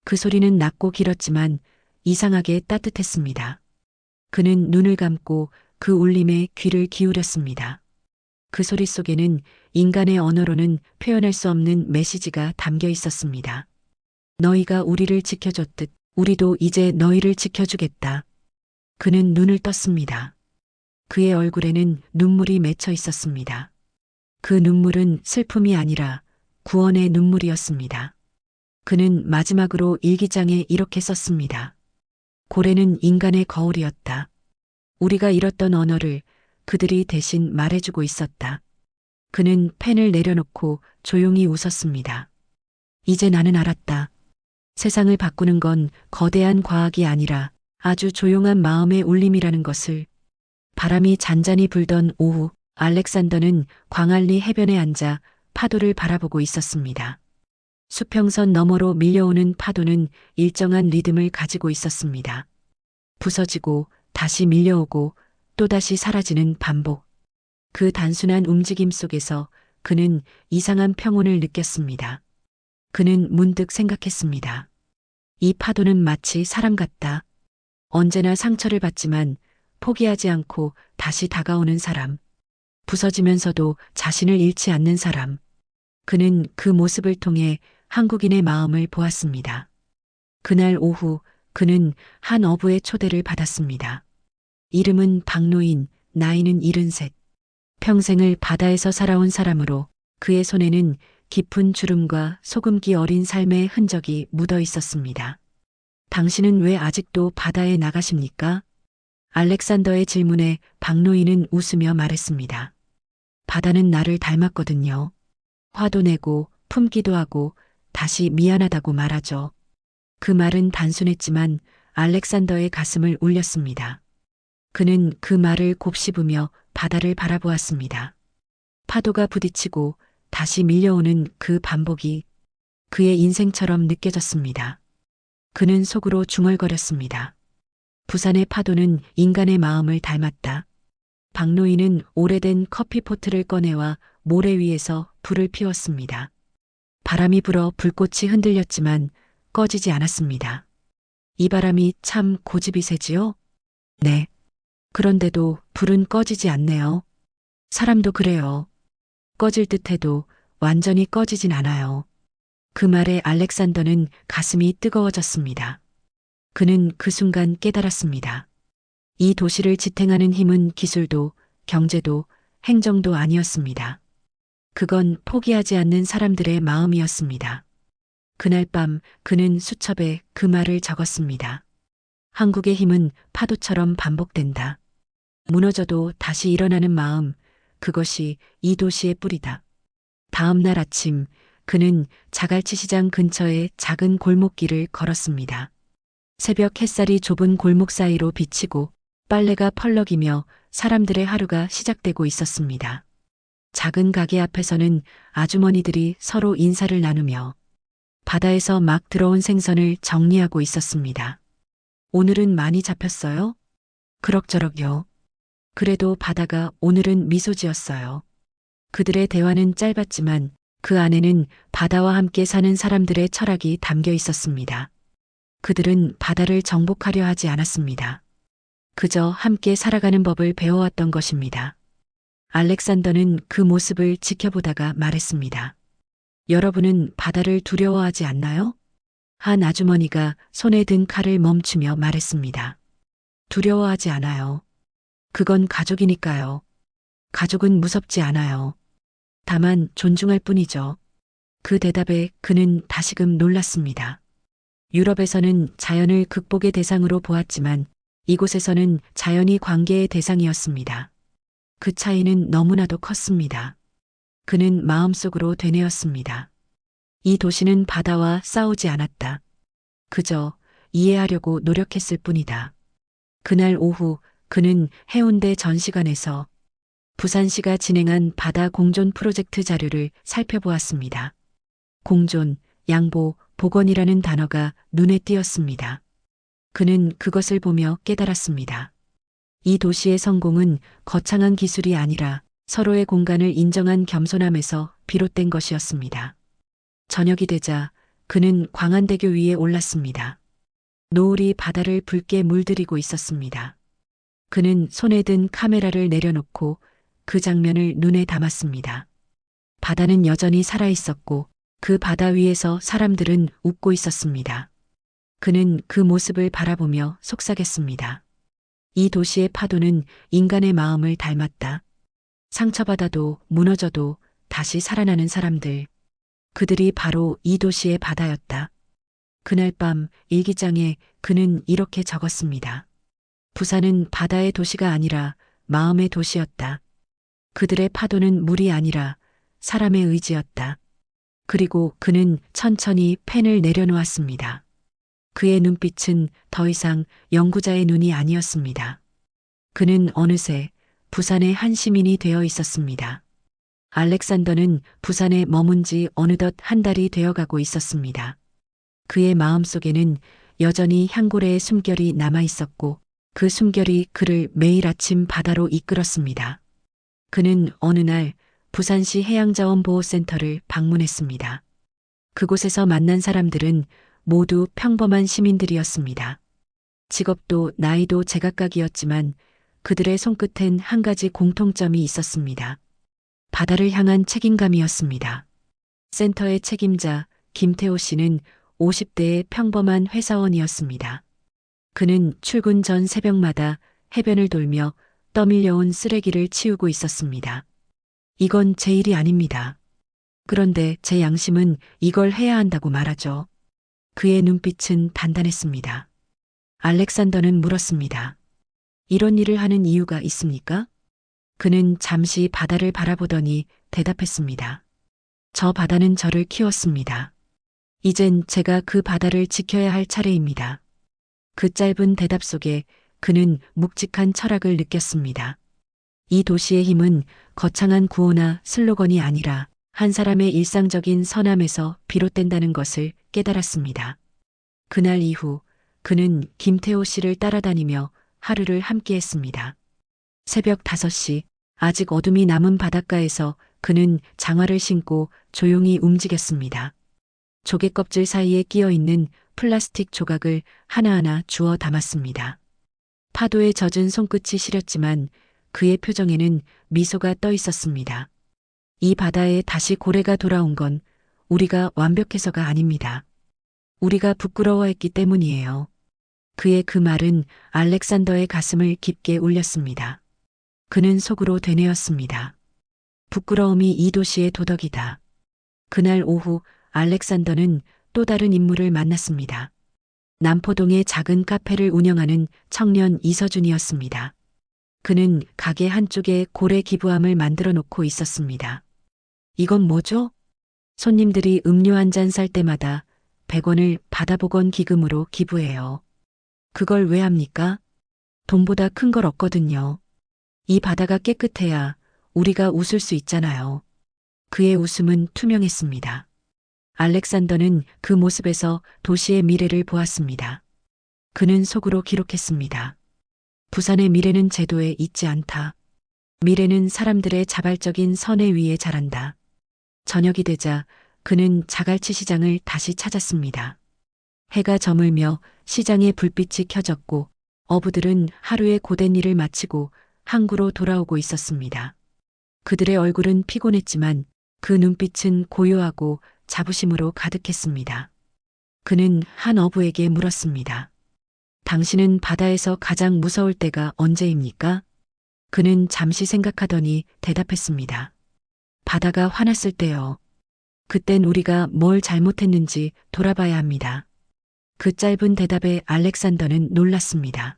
그 소리는 낮고 길었지만 이상하게 따뜻했습니다. 그는 눈을 감고 그 울림에 귀를 기울였습니다. 그 소리 속에는 인간의 언어로는 표현할 수 없는 메시지가 담겨 있었습니다. 너희가 우리를 지켜줬듯 우리도 이제 너희를 지켜주겠다. 그는 눈을 떴습니다. 그의 얼굴에는 눈물이 맺혀 있었습니다. 그 눈물은 슬픔이 아니라 구원의 눈물이었습니다. 그는 마지막으로 일기장에 이렇게 썼습니다. 고래는 인간의 거울이었다. 우리가 잃었던 언어를 그들이 대신 말해주고 있었다. 그는 펜을 내려놓고 조용히 웃었습니다. 이제 나는 알았다. 세상을 바꾸는 건 거대한 과학이 아니라 아주 조용한 마음의 울림이라는 것을. 바람이 잔잔히 불던 오후, 알렉산더는 광안리 해변에 앉아 파도를 바라보고 있었습니다. 수평선 너머로 밀려오는 파도는 일정한 리듬을 가지고 있었습니다. 부서지고 다시 밀려오고 또다시 사라지는 반복. 그 단순한 움직임 속에서 그는 이상한 평온을 느꼈습니다. 그는 문득 생각했습니다. 이 파도는 마치 사람 같다. 언제나 상처를 받지만 포기하지 않고 다시 다가오는 사람. 부서지면서도 자신을 잃지 않는 사람. 그는 그 모습을 통해 한국인의 마음을 보았습니다. 그날 오후 그는 한 어부의 초대를 받았습니다. 이름은 박노인, 나이는 73. 평생을 바다에서 살아온 사람으로 그의 손에는 깊은 주름과 소금기 어린 삶의 흔적이 묻어 있었습니다. 당신은 왜 아직도 바다에 나가십니까? 알렉산더의 질문에 박노인은 웃으며 말했습니다. 바다는 나를 닮았거든요. 화도 내고 품기도 하고 다시 미안하다고 말하죠. 그 말은 단순했지만 알렉산더의 가슴을 울렸습니다. 그는 그 말을 곱씹으며 바다를 바라보았습니다. 파도가 부딪히고 다시 밀려오는 그 반복이 그의 인생처럼 느껴졌습니다. 그는 속으로 중얼거렸습니다. 부산의 파도는 인간의 마음을 닮았다. 박노인은 오래된 커피포트를 꺼내와 모래 위에서 불을 피웠습니다. 바람이 불어 불꽃이 흔들렸지만 꺼지지 않았습니다. 이 바람이 참 고집이 세지요? 네. 그런데도 불은 꺼지지 않네요. 사람도 그래요. 꺼질 듯해도 완전히 꺼지진 않아요. 그 말에 알렉산더는 가슴이 뜨거워졌습니다. 그는 그 순간 깨달았습니다. 이 도시를 지탱하는 힘은 기술도 경제도 행정도 아니었습니다. 그건 포기하지 않는 사람들의 마음이었습니다. 그날 밤 그는 수첩에 그 말을 적었습니다. 한국의 힘은 파도처럼 반복된다. 무너져도 다시 일어나는 마음, 그것이 이 도시의 뿌리다. 다음 날 아침 그는 자갈치 시장 근처의 작은 골목길을 걸었습니다. 새벽 햇살이 좁은 골목 사이로 비치고 빨래가 펄럭이며 사람들의 하루가 시작되고 있었습니다. 작은 가게 앞에서는 아주머니들이 서로 인사를 나누며 바다에서 막 들어온 생선을 정리하고 있었습니다. 오늘은 많이 잡혔어요? 그럭저럭요. 그래도 바다가 오늘은 미소 지었어요. 그들의 대화는 짧았지만 그 안에는 바다와 함께 사는 사람들의 철학이 담겨 있었습니다. 그들은 바다를 정복하려 하지 않았습니다. 그저 함께 살아가는 법을 배워왔던 것입니다. 알렉산더는 그 모습을 지켜보다가 말했습니다. 여러분은 바다를 두려워하지 않나요? 한 아주머니가 손에 든 칼을 멈추며 말했습니다. 두려워하지 않아요. 그건 가족이니까요. 가족은 무섭지 않아요. 다만 존중할 뿐이죠. 그 대답에 그는 다시금 놀랐습니다. 유럽에서는 자연을 극복의 대상으로 보았지만 이곳에서는 자연이 관계의 대상이었습니다. 그 차이는 너무나도 컸습니다. 그는 마음속으로 되뇌었습니다. 이 도시는 바다와 싸우지 않았다. 그저 이해하려고 노력했을 뿐이다. 그날 오후 그는 해운대 전시관에서 부산시가 진행한 바다 공존 프로젝트 자료를 살펴보았습니다. 공존, 양보, 복원이라는 단어가 눈에 띄었습니다. 그는 그것을 보며 깨달았습니다. 이 도시의 성공은 거창한 기술이 아니라 서로의 공간을 인정한 겸손함에서 비롯된 것이었습니다. 저녁이 되자 그는 광안대교 위에 올랐습니다. 노을이 바다를 붉게 물들이고 있었습니다. 그는 손에 든 카메라를 내려놓고 그 장면을 눈에 담았습니다. 바다는 여전히 살아있었고 그 바다 위에서 사람들은 웃고 있었습니다. 그는 그 모습을 바라보며 속삭였습니다. 이 도시의 파도는 인간의 마음을 닮았다. 상처받아도 무너져도 다시 살아나는 사람들. 그들이 바로 이 도시의 바다였다. 그날 밤 일기장에 그는 이렇게 적었습니다. 부산은 바다의 도시가 아니라 마음의 도시였다. 그들의 파도는 물이 아니라 사람의 의지였다. 그리고 그는 천천히 펜을 내려놓았습니다. 그의 눈빛은 더 이상 연구자의 눈이 아니었습니다. 그는 어느새 부산의 한 시민이 되어 있었습니다. 알렉산더는 부산에 머문 지 어느덧 한 달이 되어가고 있었습니다. 그의 마음속에는 여전히 향고래의 숨결이 남아 있었고 그 숨결이 그를 매일 아침 바다로 이끌었습니다. 그는 어느 날 부산시 해양자원보호센터를 방문했습니다. 그곳에서 만난 사람들은 모두 평범한 시민들이었습니다. 직업도 나이도 제각각이었지만 그들의 손끝엔 한 가지 공통점이 있었습니다. 바다를 향한 책임감이었습니다. 센터의 책임자 김태호 씨는 50대의 평범한 회사원이었습니다. 그는 출근 전 새벽마다 해변을 돌며 떠밀려온 쓰레기를 치우고 있었습니다. 이건 제 일이 아닙니다. 그런데 제 양심은 이걸 해야 한다고 말하죠. 그의 눈빛은 단단했습니다. 알렉산더는 물었습니다. 이런 일을 하는 이유가 있습니까? 그는 잠시 바다를 바라보더니 대답했습니다. 저 바다는 저를 키웠습니다. 이젠 제가 그 바다를 지켜야 할 차례입니다. 그 짧은 대답 속에 그는 묵직한 철학을 느꼈습니다. 이 도시의 힘은 거창한 구호나 슬로건이 아니라 한 사람의 일상적인 선함에서 비롯된다는 것을 깨달았습니다. 그날 이후 그는 김태호 씨를 따라다니며 하루를 함께했습니다. 새벽 5시, 아직 어둠이 남은 바닷가에서 그는 장화를 신고 조용히 움직였습니다. 조개 껍질 사이에 끼어 있는 플라스틱 조각을 하나하나 주워 담았습니다. 파도에 젖은 손끝이 시렸지만 그의 표정에는 미소가 떠 있었습니다. 이 바다에 다시 고래가 돌아온 건 우리가 완벽해서가 아닙니다. 우리가 부끄러워했기 때문이에요. 그의 그 말은 알렉산더의 가슴을 깊게 울렸습니다. 그는 속으로 되뇌었습니다. 부끄러움이 이 도시의 도덕이다. 그날 오후 알렉산더는 또 다른 인물을 만났습니다. 남포동의 작은 카페를 운영하는 청년 이서준이었습니다. 그는 가게 한쪽에 고래 기부함을 만들어 놓고 있었습니다. 이건 뭐죠? 손님들이 음료 한 잔 살 때마다 100원을 바다복원 기금으로 기부해요. 그걸 왜 합니까? 돈보다 큰 걸 없거든요. 이 바다가 깨끗해야 우리가 웃을 수 있잖아요. 그의 웃음은 투명했습니다. 알렉산더는 그 모습에서 도시의 미래를 보았습니다. 그는 속으로 기록했습니다. 부산의 미래는 제도에 있지 않다. 미래는 사람들의 자발적인 선의 위에 자란다. 저녁이 되자 그는 자갈치 시장을 다시 찾았습니다. 해가 저물며 시장의 불빛이 켜졌고 어부들은 하루의 고된 일을 마치고 항구로 돌아오고 있었습니다. 그들의 얼굴은 피곤했지만 그 눈빛은 고요하고 자부심으로 가득했습니다. 그는 한 어부에게 물었습니다. 당신은 바다에서 가장 무서울 때가 언제입니까? 그는 잠시 생각하더니 대답했습니다. 바다가 화났을 때요. 그땐 우리가 뭘 잘못했는지 돌아봐야 합니다. 그 짧은 대답에 알렉산더는 놀랐습니다.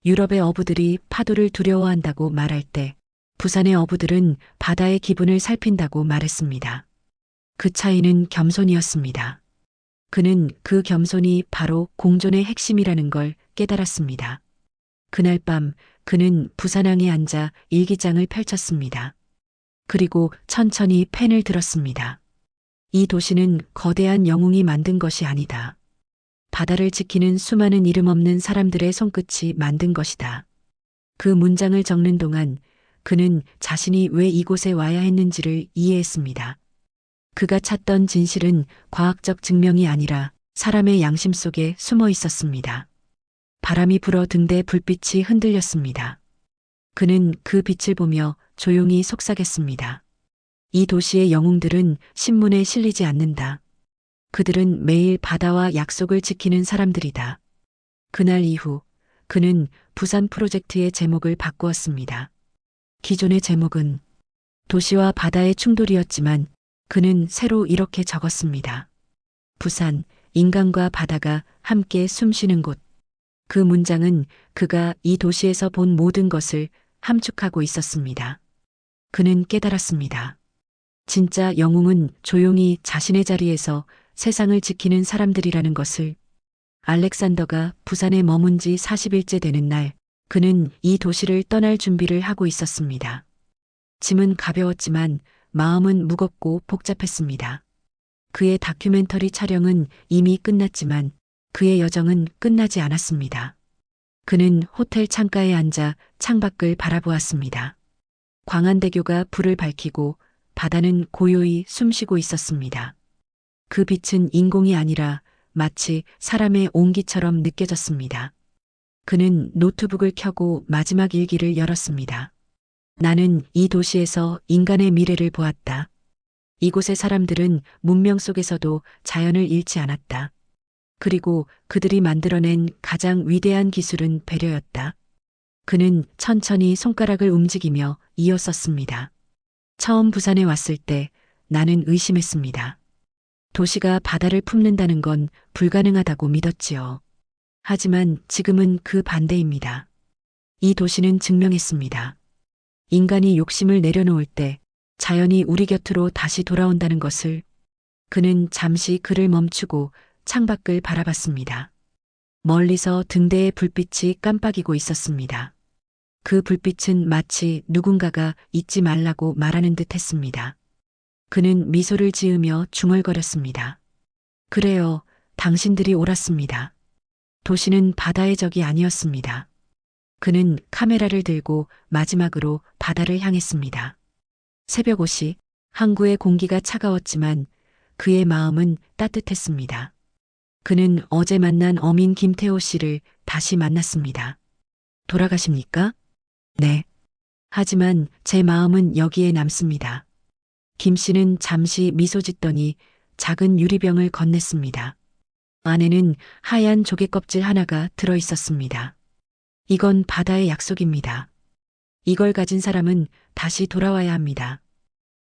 유럽의 어부들이 파도를 두려워한다고 말할 때 부산의 어부들은 바다의 기분을 살핀다고 말했습니다. 그 차이는 겸손이었습니다. 그는 그 겸손이 바로 공존의 핵심이라는 걸 깨달았습니다. 그날 밤 그는 부산항에 앉아 일기장을 펼쳤습니다. 그리고 천천히 펜을 들었습니다. 이 도시는 거대한 영웅이 만든 것이 아니다. 바다를 지키는 수많은 이름 없는 사람들의 손끝이 만든 것이다. 그 문장을 적는 동안 그는 자신이 왜 이곳에 와야 했는지를 이해했습니다. 그가 찾던 진실은 과학적 증명이 아니라 사람의 양심 속에 숨어 있었습니다. 바람이 불어 등대 불빛이 흔들렸습니다. 그는 그 빛을 보며 조용히 속삭였습니다. 이 도시의 영웅들은 신문에 실리지 않는다. 그들은 매일 바다와 약속을 지키는 사람들이다. 그날 이후 그는 부산 프로젝트의 제목을 바꾸었습니다. 기존의 제목은 도시와 바다의 충돌이었지만 그는 새로 이렇게 적었습니다. 부산, 인간과 바다가 함께 숨쉬는 곳. 그 문장은 그가 이 도시에서 본 모든 것을 함축하고 있었습니다. 그는 깨달았습니다. 진짜 영웅은 조용히 자신의 자리에서 세상을 지키는 사람들이라는 것을. 알렉산더가 부산에 머문 지 40일째 되는 날, 그는 이 도시를 떠날 준비를 하고 있었습니다. 짐은 가벼웠지만 마음은 무겁고 복잡했습니다. 그의 다큐멘터리 촬영은 이미 끝났지만 그의 여정은 끝나지 않았습니다. 그는 호텔 창가에 앉아 창밖을 바라보았습니다. 광안대교가 불을 밝히고 바다는 고요히 숨쉬고 있었습니다. 그 빛은 인공이 아니라 마치 사람의 온기처럼 느껴졌습니다. 그는 노트북을 켜고 마지막 일기를 열었습니다. 나는 이 도시에서 인간의 미래를 보았다. 이곳의 사람들은 문명 속에서도 자연을 잃지 않았다. 그리고 그들이 만들어낸 가장 위대한 기술은 배려였다. 그는 천천히 손가락을 움직이며 이어썼습니다. 처음 부산에 왔을 때 나는 의심했습니다. 도시가 바다를 품는다는 건 불가능하다고 믿었지요. 하지만 지금은 그 반대입니다. 이 도시는 증명했습니다. 인간이 욕심을 내려놓을 때 자연이 우리 곁으로 다시 돌아온다는 것을. 그는 잠시 글을 멈추고 창밖을 바라봤습니다. 멀리서 등대의 불빛이 깜빡이고 있었습니다. 그 불빛은 마치 누군가가 잊지 말라고 말하는 듯 했습니다. 그는 미소를 지으며 중얼거렸습니다. 그래요, 당신들이 옳았습니다. 도시는 바다의 적이 아니었습니다. 그는 카메라를 들고 마지막으로 바다를 향했습니다. 새벽 5시, 항구의 공기가 차가웠지만 그의 마음은 따뜻했습니다. 그는 어제 만난 어민 김태호 씨를 다시 만났습니다. 돌아가십니까? 네. 하지만 제 마음은 여기에 남습니다. 김 씨는 잠시 미소 짓더니 작은 유리병을 건넸습니다. 안에는 하얀 조개 껍질 하나가 들어 있었습니다. 이건 바다의 약속입니다. 이걸 가진 사람은 다시 돌아와야 합니다.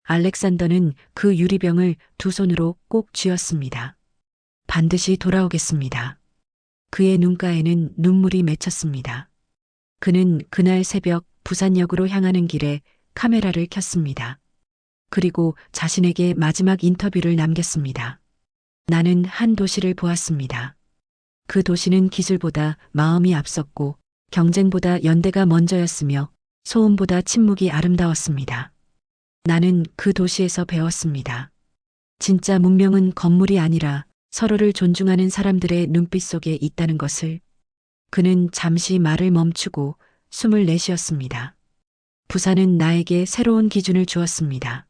알렉산더는 그 유리병을 두 손으로 꼭 쥐었습니다. 반드시 돌아오겠습니다. 그의 눈가에는 눈물이 맺혔습니다. 그는 그날 새벽 부산역으로 향하는 길에 카메라를 켰습니다. 그리고 자신에게 마지막 인터뷰를 남겼습니다. 나는 한 도시를 보았습니다. 그 도시는 기술보다 마음이 앞섰고 경쟁보다 연대가 먼저였으며 소음보다 침묵이 아름다웠습니다. 나는 그 도시에서 배웠습니다. 진짜 문명은 건물이 아니라 서로를 존중하는 사람들의 눈빛 속에 있다는 것을. 그는 잠시 말을 멈추고 숨을 내쉬었습니다. 부산은 나에게 새로운 기준을 주었습니다.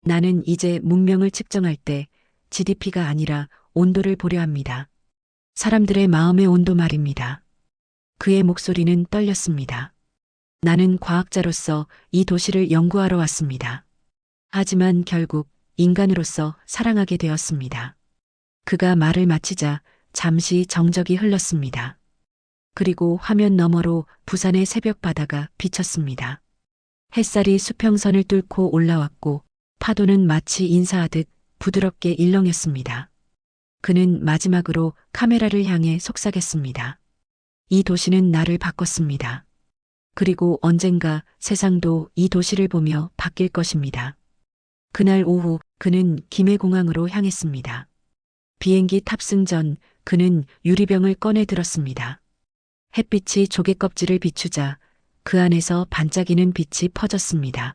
나는 이제 문명을 측정할 때 GDP가 아니라 온도를 보려 합니다. 사람들의 마음의 온도 말입니다. 그의 목소리는 떨렸습니다. 나는 과학자로서 이 도시를 연구하러 왔습니다. 하지만 결국 인간으로서 사랑하게 되었습니다. 그가 말을 마치자 잠시 정적이 흘렀습니다. 그리고 화면 너머로 부산의 새벽 바다가 비쳤습니다. 햇살이 수평선을 뚫고 올라왔고 파도는 마치 인사하듯 부드럽게 일렁였습니다. 그는 마지막으로 카메라를 향해 속삭였습니다. 이 도시는 나를 바꿨습니다. 그리고 언젠가 세상도 이 도시를 보며 바뀔 것입니다. 그날 오후 그는 김해공항으로 향했습니다. 비행기 탑승 전 그는 유리병을 꺼내 들었습니다. 햇빛이 조개 껍질을 비추자 그 안에서 반짝이는 빛이 퍼졌습니다.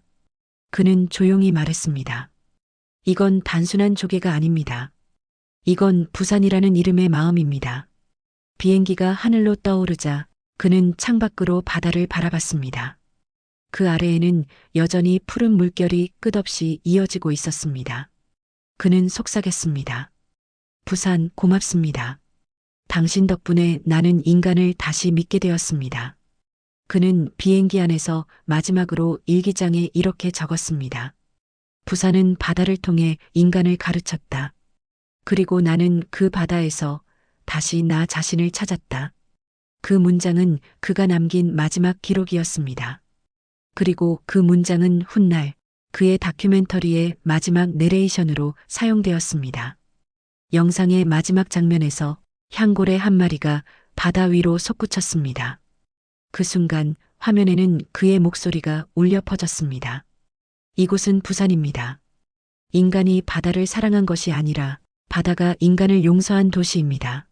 그는 조용히 말했습니다. 이건 단순한 조개가 아닙니다. 이건 부산이라는 이름의 마음입니다. 비행기가 하늘로 떠오르자 그는 창밖으로 바다를 바라봤습니다. 그 아래에는 여전히 푸른 물결이 끝없이 이어지고 있었습니다. 그는 속삭였습니다. 부산 고맙습니다. 당신 덕분에 나는 인간을 다시 믿게 되었습니다. 그는 비행기 안에서 마지막으로 일기장에 이렇게 적었습니다. 부산은 바다를 통해 인간을 가르쳤다. 그리고 나는 그 바다에서 다시 나 자신을 찾았다. 그 문장은 그가 남긴 마지막 기록이었습니다. 그리고 그 문장은 훗날 그의 다큐멘터리의 마지막 내레이션으로 사용되었습니다. 영상의 마지막 장면에서 향고래 한 마리가 바다 위로 솟구쳤습니다. 그 순간 화면에는 그의 목소리가 울려 퍼졌습니다. 이곳은 부산입니다. 인간이 바다를 사랑한 것이 아니라 바다가 인간을 용서한 도시입니다.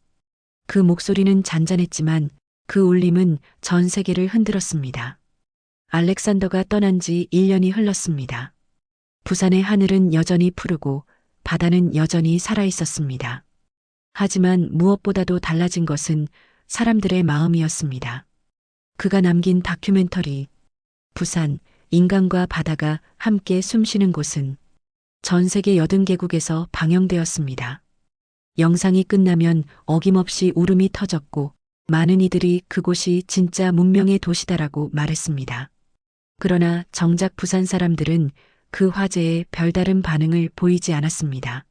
그 목소리는 잔잔했지만 그 울림은 전 세계를 흔들었습니다. 알렉산더가 떠난 지 1년이 흘렀습니다. 부산의 하늘은 여전히 푸르고 바다는 여전히 살아있었습니다. 하지만 무엇보다도 달라진 것은 사람들의 마음이었습니다. 그가 남긴 다큐멘터리, 부산, 인간과 바다가 함께 숨쉬는 곳은 전 세계 80개국에서 방영되었습니다. 영상이 끝나면 어김없이 울음이 터졌고 많은 이들이 그곳이 진짜 문명의 도시다라고 말했습니다. 그러나 정작 부산 사람들은 그 화제에 별다른 반응을 보이지 않았습니다.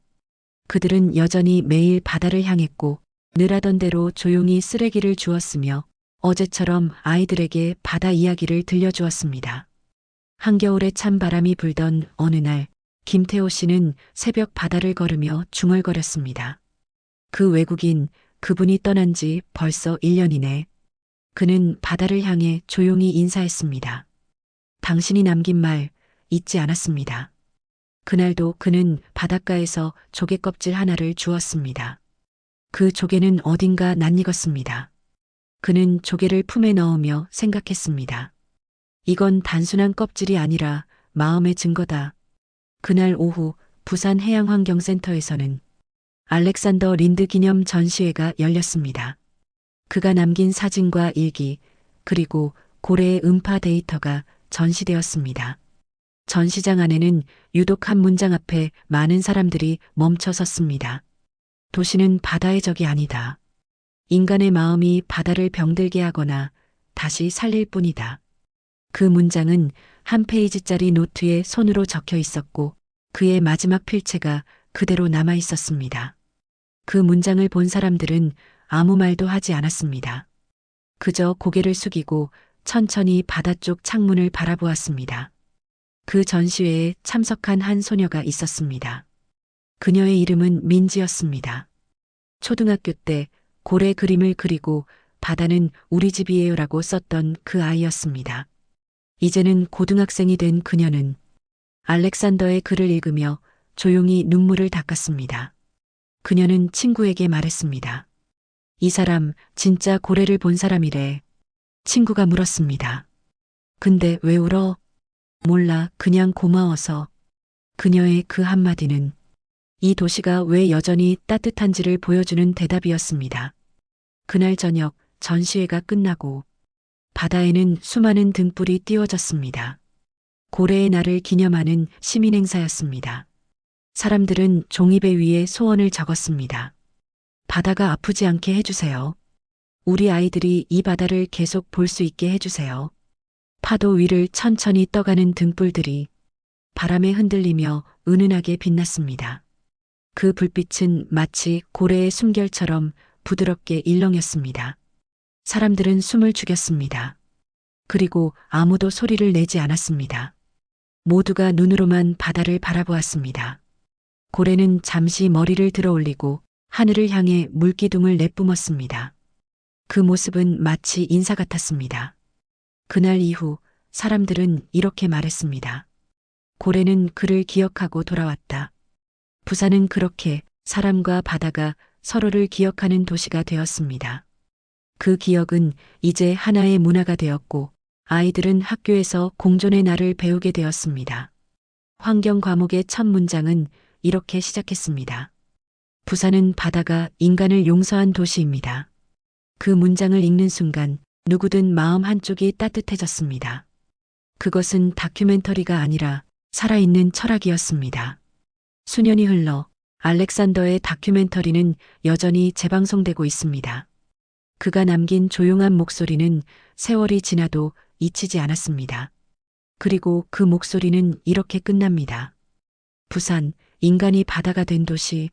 그들은 여전히 매일 바다를 향했고 늘 하던 대로 조용히 쓰레기를 주웠으며 어제처럼 아이들에게 바다 이야기를 들려주었습니다. 한겨울에 찬 바람이 불던 어느 날 김태호 씨는 새벽 바다를 걸으며 중얼거렸습니다. 그 외국인, 그분이 떠난 지 벌써 1년이네. 그는 바다를 향해 조용히 인사했습니다. 당신이 남긴 말 잊지 않았습니다. 그날도 그는 바닷가에서 조개 껍질 하나를 주었습니다. 그 조개는 어딘가 낯익었습니다. 그는 조개를 품에 넣으며 생각했습니다. 이건 단순한 껍질이 아니라 마음의 증거다. 그날 오후 부산 해양환경센터에서는 알렉산더 린드 기념 전시회가 열렸습니다. 그가 남긴 사진과 일기, 그리고 고래의 음파 데이터가 전시되었습니다. 전시장 안에는 유독 한 문장 앞에 많은 사람들이 멈춰 섰습니다. 도시는 바다의 적이 아니다. 인간의 마음이 바다를 병들게 하거나 다시 살릴 뿐이다. 그 문장은 한 페이지짜리 노트에 손으로 적혀 있었고 그의 마지막 필체가 그대로 남아 있었습니다. 그 문장을 본 사람들은 아무 말도 하지 않았습니다. 그저 고개를 숙이고 천천히 바다 쪽 창문을 바라보았습니다. 그 전시회에 참석한 한 소녀가 있었습니다. 그녀의 이름은 민지였습니다. 초등학교 때 고래 그림을 그리고 바다는 우리 집이에요라고 썼던 그 아이였습니다. 이제는 고등학생이 된 그녀는 알렉산더의 글을 읽으며 조용히 눈물을 닦았습니다. 그녀는 친구에게 말했습니다. 이 사람 진짜 고래를 본 사람이래. 친구가 물었습니다. 근데 왜 울어? 몰라, 그냥 고마워서. 그녀의 그 한마디는 이 도시가 왜 여전히 따뜻한지를 보여주는 대답이었습니다. 그날 저녁 전시회가 끝나고 바다에는 수많은 등불이 띄워졌습니다. 고래의 날을 기념하는 시민 행사였습니다. 사람들은 종이배 위에 소원을 적었습니다. 바다가 아프지 않게 해주세요. 우리 아이들이 이 바다를 계속 볼 수 있게 해주세요. 파도 위를 천천히 떠가는 등불들이 바람에 흔들리며 은은하게 빛났습니다. 그 불빛은 마치 고래의 숨결처럼 부드럽게 일렁였습니다. 사람들은 숨을 죽였습니다. 그리고 아무도 소리를 내지 않았습니다. 모두가 눈으로만 바다를 바라보았습니다. 고래는 잠시 머리를 들어 올리고 하늘을 향해 물기둥을 내뿜었습니다. 그 모습은 마치 인사 같았습니다. 그날 이후 사람들은 이렇게 말했습니다. 고래는 그를 기억하고 돌아왔다. 부산은 그렇게 사람과 바다가 서로를 기억하는 도시가 되었습니다. 그 기억은 이제 하나의 문화가 되었고 아이들은 학교에서 공존의 날을 배우게 되었습니다. 환경 과목의 첫 문장은 이렇게 시작했습니다. 부산은 바다가 인간을 용서한 도시입니다. 그 문장을 읽는 순간 누구든 마음 한쪽이 따뜻해졌습니다. 그것은 다큐멘터리가 아니라 살아있는 철학이었습니다. 수년이 흘러 알렉산더의 다큐멘터리는 여전히 재방송되고 있습니다. 그가 남긴 조용한 목소리는 세월이 지나도 잊히지 않았습니다. 그리고 그 목소리는 이렇게 끝납니다. 부산, 인간이 바다가 된 도시,